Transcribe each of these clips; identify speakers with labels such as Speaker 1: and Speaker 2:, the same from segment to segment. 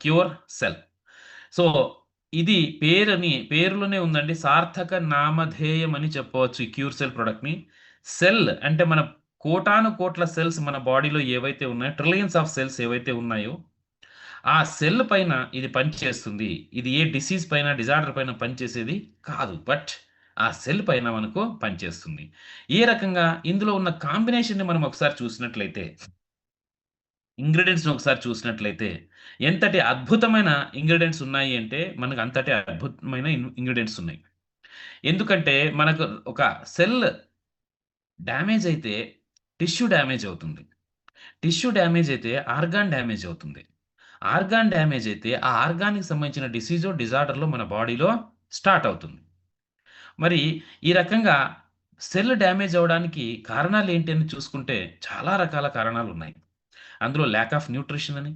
Speaker 1: Cure cell. So, ఇది పేరులోనే ఉందండి. సార్థక నామధేయం అని చెప్పవచ్చు ఈ క్యూర్ సెల్ ప్రొడక్ట్‌ని. సెల్ అంటే మన కోటాను కోట్ల సెల్స్ మన బాడీలో ఏవైతే ఉన్నాయో, ట్రిలియన్స్ ఆఫ్ సెల్స్ ఏవైతే ఉన్నాయో, ఆ సెల్ పైన ఇది పనిచేస్తుంది. ఇది ఏ డిసీజ్ పైన, డిజార్డర్ పైన పనిచేసేది కాదు. బట్ ఆ సెల్ పైన మనకు పనిచేస్తుంది. ఏ రకంగా ఇందులో ఉన్న కాంబినేషన్‌ని మనం ఒకసారి చూసినట్లయితే, ఇంగ్రీడియెంట్స్‌ని ఒకసారి చూసినట్లయితే, ఎంతటి అద్భుతమైన ఇంగ్రీడియెంట్స్ ఉన్నాయి అంటే, మనకు అంతటి అద్భుతమైన ఇంగ్రీడియెంట్స్ ఉన్నాయి. ఎందుకంటే, మనకు ఒక సెల్ డ్యామేజ్ అయితే టిష్యూ డ్యామేజ్ అవుతుంది. టిష్యూ డ్యామేజ్ అయితే ఆర్గాన్ డ్యామేజ్ అవుతుంది. ఆర్గాన్ డ్యామేజ్ అయితే ఆ ఆర్గాన్‌కి సంబంధించిన డిసీజో, డిజార్డర్‌లో మన బాడీలో స్టార్ట్ అవుతుంది. మరి ఈ రకంగా సెల్ డ్యామేజ్ అవ్వడానికి కారణాలేంటి అని చూసుకుంటే చాలా రకాల కారణాలున్నాయి. అందులో ల్యాక్ ఆఫ్ న్యూట్రిషన్ అని,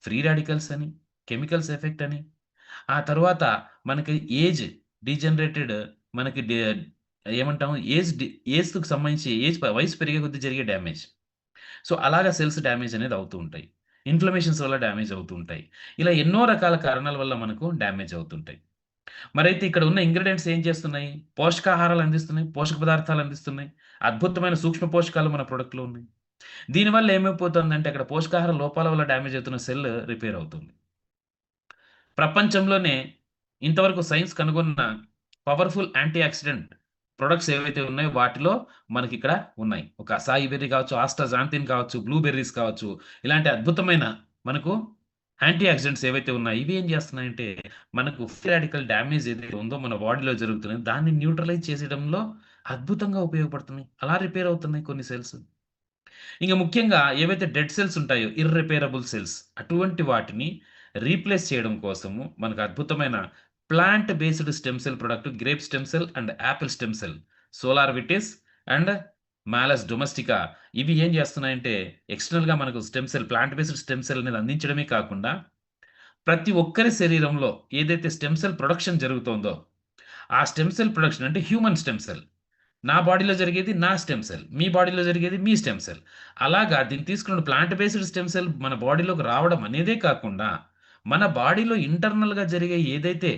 Speaker 1: ఫ్రీ రాడికల్స్ అని, కెమికల్స్ ఎఫెక్ట్ అని, ఆ తరువాత మనకి డీజనరేటెడ్ మనకి ఏమంటాం ఏజ్‌కి సంబంధించి వయసు పెరిగే కొద్దీ జరిగే డ్యామేజ్. సో, అలాగా సెల్స్ డ్యామేజ్ అనేది అవుతూ ఉంటాయి. ఇన్‌ఫ్లమేషన్స్ వల్ల డ్యామేజ్ అవుతూ ఉంటాయి. ఇలా ఎన్నో రకాల కారణాల వల్ల మనకు డ్యామేజ్ అవుతుంటాయి. మరైతే ఇక్కడ ఉన్న ఇంగ్రీడియెంట్స్ ఏం చేస్తున్నాయి? పోషకాహారాలు అందిస్తున్నాయి. పోషక పదార్థాలు అందిస్తున్నాయి. అద్భుతమైన సూక్ష్మ పోషకాలు మన ప్రొడక్ట్‌లో ఉన్నాయి. దీనివల్ల ఏమైపోతుందంటే అక్కడ పోషకాహార లోపాల వల్ల డ్యామేజ్ అవుతున్న సెల్ రిపేర్ అవుతుంది. ప్రపంచంలోనే ఇంతవరకు సైన్స్ కనుగొన్న పవర్‌ఫుల్ యాంటీ ఆక్సిడెంట్ ప్రొడక్ట్స్ ఏవైతే ఉన్నాయో వాటిలో మనకిక్కడ ఉన్నాయి. ఒక అసాయి బెర్రీ కావచ్చు, ఆస్ట్రాజాంథిన్ కావచ్చు, బ్లూ బెర్రీస్ కావచ్చు. ఇలాంటి అద్భుతమైన మనకు యాంటీ ఆక్సిడెంట్స్ ఏవైతే ఉన్నాయో ఇవి ఏం చేస్తున్నాయంటే మనకు ఫ్రీ రాడికల్ డ్యామేజ్ ఏదైతే ఉందో మన బాడీలో జరుగుతున్నది దాన్ని న్యూట్రలైజ్ చేసేయడంలో అద్భుతంగా ఉపయోగపడుతున్నాయి. అలా రిపేర్ అవుతున్నాయి కొన్ని సెల్స్. ఇంక ముఖ్యంగా ఏవైతే డెడ్ సెల్స్ ఉంటాయో ఇర్రిపేరబుల్ సెల్స్ అటువంటి వాటిని రీప్లేస్ చేయడం కోసము మనకు అద్భుతమైన plant based stem cell product grape stem cell and apple stem cell, సోలార్ విటిస్ అండ్ మాలస్ డొమెస్టికా ఇవి ఏం చేస్తున్నాయంటే ఎక్స్టర్నల్‌గా మనకు stem cell plant based stem cell అనేది అందించడమే కాకుండా ప్రతి ఒక్కరి శరీరంలో ఏదైతే స్టెమ్ సెల్ ప్రొడక్షన్ జరుగుతోందో, ఆ స్టెమ్ సెల్ ప్రొడక్షన్ అంటే హ్యూమన్ స్టెమ్ సెల్. నా బాడీలో జరిగేది నా స్టెమ్ సెల్. మీ బాడీలో జరిగేది మీ స్టెమ్ సెల్. అలాగా దీన్ని తీసుకున్న ప్లాంట్ బేస్డ్ స్టెమ్ సెల్ మన బాడీలోకి రావడం అనేదే కాకుండా, మన బాడీలో ఇంటర్నల్‌గా జరిగే ఏదైతే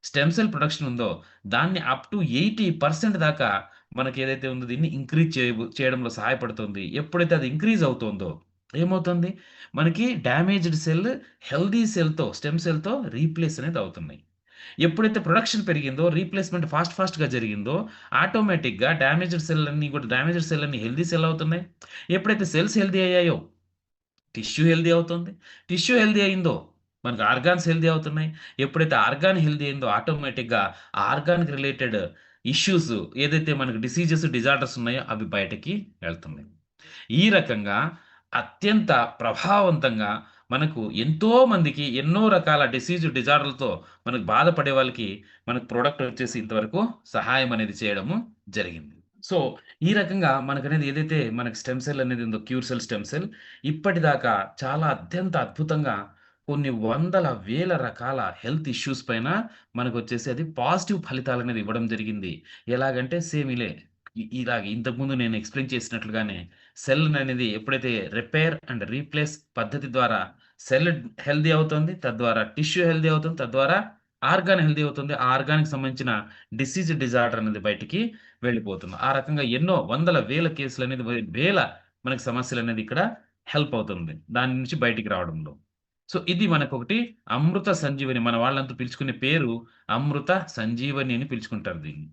Speaker 1: స్టెమ్ సెల్ ప్రొడక్షన్ ఉందో, దాన్ని అప్ టు 80% దాకా మనకేదైతే ఉందో దీన్ని ఇంక్రీజ్ చేయడంలో సహాయపడుతుంది. ఎప్పుడైతే అది ఇంక్రీజ్ అవుతోందో, ఏమవుతుంది? మనకి డ్యామేజ్డ్ సెల్ హెల్తీ సెల్‌తో, స్టెమ్ సెల్‌తో రీప్లేస్ అనేది అవుతున్నాయి. ఎప్పుడైతే ప్రొడక్షన్ పెరిగిందో, రీప్లేస్‌మెంట్ ఫాస్ట్‌గా జరిగిందో, ఆటోమేటిక్‌గా డ్యామేజ్డ్ సెల్ అన్నీ హెల్తీ సెల్ అవుతున్నాయి. ఎప్పుడైతే సెల్స్ హెల్తీ అయ్యాయో, టిష్యూ హెల్తీ అవుతుంది. టిష్యూ హెల్తీ అయిందో, మనకు ఆర్గాన్స్ హెల్తీ అవుతున్నాయి. ఎప్పుడైతే ఆర్గాన్ హెల్తీ అయిందో, ఆటోమేటిక్‌గా ఆ ఆర్గాన్‌కి రిలేటెడ్ ఇష్యూస్ ఏదైతే మనకు డిసీజెస్, డిజార్డర్స్ ఉన్నాయో అవి బయటకి వెళ్తున్నాయి. ఈ రకంగా అత్యంత ప్రభావవంతంగా మనకు ఎంతో మందికి ఎన్నో రకాల డిజార్డర్‌లతో మనకు బాధపడే వాళ్ళకి మనకు ప్రొడక్ట్ వచ్చేసి ఇంతవరకు సహాయం అనేది చేయడము జరిగింది. సో, ఈ రకంగా మనకనేది ఏదైతే మనకి స్టెమ్ సెల్ అనేది ఉందో క్యూర్ సెల్, స్టెమ్ సెల్ ఇప్పటిదాకా చాలా అత్యంత అద్భుతంగా కొన్ని వందల, వేల రకాల హెల్త్ ఇష్యూస్ పైన మనకొచ్చేసి అది పాజిటివ్ ఫలితాలనేది ఇవ్వడం జరిగింది. ఎలాగంటే సేమ్ ఇలాగ ఇంతకుముందు నేను ఎక్స్‌ప్లెయిన్ చేసినట్లుగానే సెల్‌ననేది ఎప్పుడైతే రిపేర్ అండ్ రీప్లేస్ పద్ధతి ద్వారా సెల్ హెల్తీ అవుతుంది. తద్వారా టిష్యూ హెల్తీ అవుతుంది. తద్వారా ఆర్గాన్ హెల్తీ అవుతుంది. ఆ ఆర్గాన్‌కి సంబంధించిన డిజార్డర్ అనేది బయటికి వెళ్ళిపోతుంది. ఆ రకంగా ఎన్నో వందల, వేల కేసులనేది వేల మనకి సమస్యలనేది ఇక్కడ హెల్ప్ అవుతుంది. దాని నుంచి బయటికి రావడంలో. సో, ఇది మనకొకటి అమృత సంజీవని మన వాళ్ళంతా పిలుచుకునే పేరు అమృత సంజీవని అని పిలుచుకుంటారు దీన్ని.